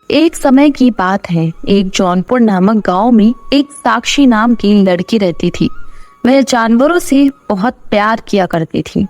एक समय की बात है, एक जौनपुर नामक गांव में एक साक्षी नाम की लड़की रहती थी। वह जानवरों से बहुत प्यार किया करती थी।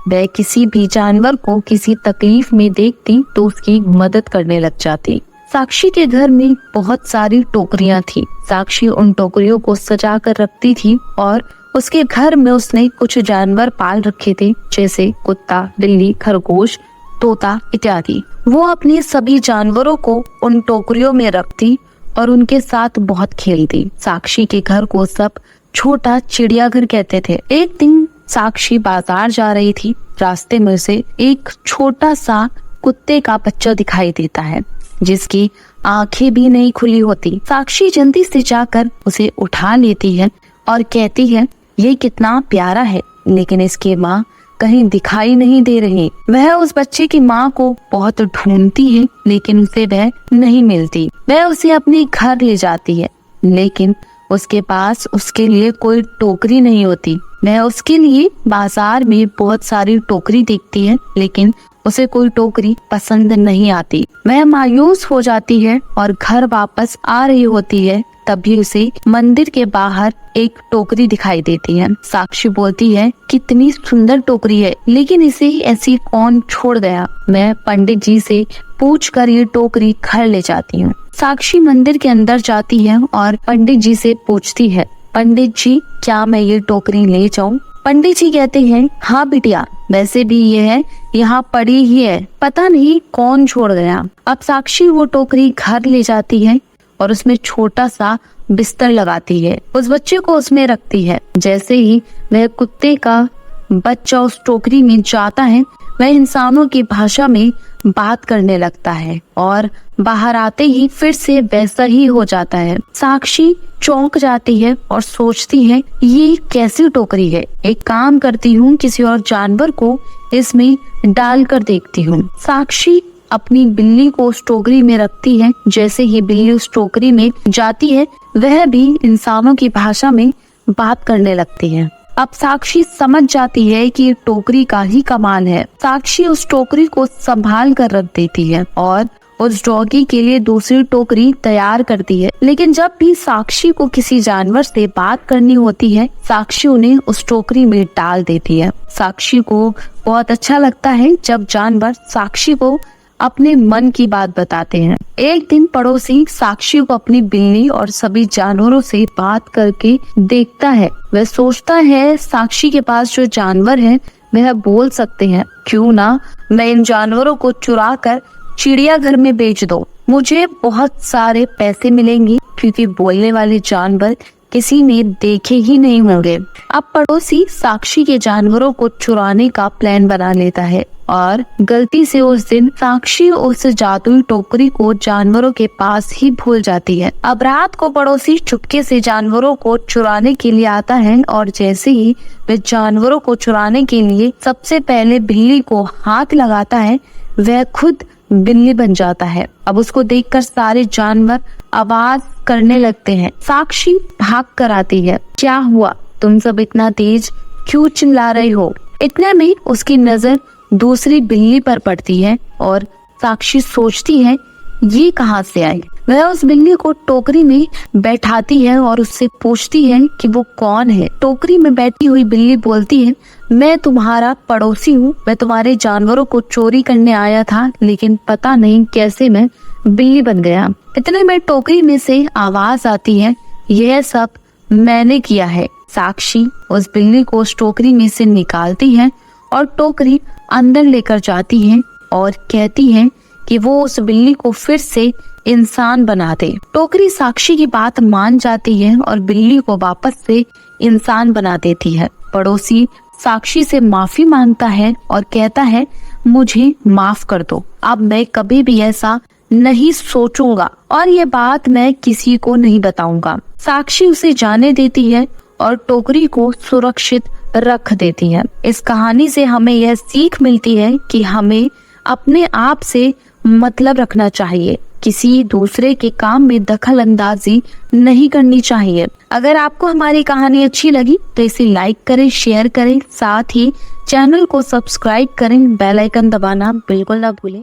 वह किसी भी जानवर को किसी तकलीफ में देखती तो उसकी मदद करने लग जाती। साक्षी के घर में बहुत सारी टोकरियां थी। साक्षी उन टोकरियों को सजा कर रखती थी और उसके घर में उसने कुछ जानवर पाल रखे थे, जैसे कुत्ता, बिल्ली, खरगोश, तोता इत्यादि। वो अपने सभी जानवरों को उन टोकरियों में रखती और उनके साथ बहुत खेलती। साक्षी के घर को सब छोटा चिड़ियाघर कहते थे। एक दिन साक्षी बाजार जा रही थी। रास्ते में से एक छोटा सा कुत्ते का बच्चा दिखाई देता है, जिसकी आंखें भी नहीं खुली होती। साक्षी जल्दी से जाकर उसे उठा लेती है और कहती है, ये कितना प्यारा है, लेकिन इसकी माँ कहीं दिखाई नहीं दे रही। वह उस बच्चे की माँ को बहुत ढूंढती है, लेकिन उसे वह नहीं मिलती। वह उसे अपने घर ले जाती है, लेकिन उसके पास उसके लिए कोई टोकरी नहीं होती। वह उसके लिए बाजार में बहुत सारी टोकरी देखती है, लेकिन उसे कोई टोकरी पसंद नहीं आती। वह मायूस हो जाती है और घर वापस आ रही होती है। तभी उसे मंदिर के बाहर एक टोकरी दिखाई देती है। साक्षी बोलती है, कितनी सुंदर टोकरी है, लेकिन इसे ऐसी कौन छोड़ गया। मैं पंडित जी से पूछकर ये टोकरी घर ले जाती हूँ। साक्षी मंदिर के अंदर जाती है और पंडित जी से पूछती है, पंडित जी क्या मैं ये टोकरी ले जाऊँ? पंडित जी कहते हैं, हाँ बिटिया, वैसे भी ये है यहाँ पड़ी ही है, पता नहीं कौन छोड़ गया। अब साक्षी वो टोकरी घर ले जाती है और उसमें छोटा सा बिस्तर लगाती है। उस बच्चे को उसमें रखती है। जैसे ही वह कुत्ते का बच्चा उस टोकरी में जाता है, वह इंसानों की भाषा में बात करने लगता है और बाहर आते ही फिर से वैसा ही हो जाता है। साक्षी चौंक जाती है और सोचती है, ये कैसी टोकरी है। एक काम करती हूँ, किसी और जानवर को इसमें डाल कर देखती हूँ। साक्षी अपनी बिल्ली को उस टोकरी में रखती है। जैसे ही बिल्ली उस टोकरी में जाती है, वह भी इंसानों की भाषा में बात करने लगती है। अब साक्षी समझ जाती है कि ये टोकरी का ही कमाल है। साक्षी उस टोकरी को संभाल कर रख देती है और उस डॉगी के लिए दूसरी टोकरी तैयार करती है। लेकिन जब भी साक्षी को किसी जानवर से बात करनी होती है, साक्षी उन्हें उस टोकरी में डाल देती है। साक्षी को बहुत अच्छा लगता है जब जानवर साक्षी को अपने मन की बात बताते हैं। एक दिन पड़ोसी साक्षी को अपनी बिल्ली और सभी जानवरों से बात करके देखता है। वह सोचता है, साक्षी के पास जो जानवर है वह बोल सकते हैं, क्यों ना मैं इन जानवरों को चुरा कर चिड़ियाघर में बेच दो। मुझे बहुत सारे पैसे मिलेंगे, क्योंकि बोलने वाले जानवर किसी ने देखे ही नहीं होंगे। अब पड़ोसी साक्षी के जानवरों को चुराने का प्लान बना लेता है और गलती से उस दिन साक्षी उस जादुई टोकरी को जानवरों के पास ही भूल जाती है। अब रात को पड़ोसी चुपके से जानवरों को चुराने के लिए आता है और जैसे ही वह जानवरों को चुराने के लिए सबसे पहले बिल्ली को हाथ लगाता है, वह खुद बिल्ली बन जाता है। अब उसको देखकर सारे जानवर आवाज करने लगते हैं। साक्षी भाग कर आती है, क्या हुआ, तुम सब इतना तेज क्यों चिल्ला रही हो? इतने में उसकी नजर दूसरी बिल्ली पर पड़ती है और साक्षी सोचती है, ये कहाँ से आई। वह उस बिल्ली को टोकरी में बैठाती है और उससे पूछती है कि वो कौन है। टोकरी में बैठी हुई बिल्ली बोलती है, मैं तुम्हारा पड़ोसी हूँ, मैं तुम्हारे जानवरों को चोरी करने आया था, लेकिन पता नहीं कैसे मैं बिल्ली बन गया। इतने में टोकरी में से आवाज आती है, यह सब मैंने किया है। साक्षी उस बिल्ली को उस टोकरी में से निकालती है और टोकरी अंदर लेकर जाती है और कहती है कि वो उस बिल्ली को फिर से इंसान बना दे। टोकरी साक्षी की बात मान जाती है और बिल्ली को वापस से इंसान बना देती है। पड़ोसी साक्षी से माफी मांगता है और कहता है, मुझे माफ कर दो, अब मैं कभी भी ऐसा नहीं सोचूंगा और ये बात मैं किसी को नहीं बताऊंगा। साक्षी उसे जाने देती है और टोकरी को सुरक्षित रख देती है। इस कहानी से हमें यह सीख मिलती है कि हमें अपने आप से मतलब रखना चाहिए, किसी दूसरे के काम में दखल अंदाजी नहीं करनी चाहिए। अगर आपको हमारी कहानी अच्छी लगी तो इसे लाइक करें, शेयर करें, साथ ही चैनल को सब्सक्राइब करें, बेल आइकन दबाना बिल्कुल ना भूलें।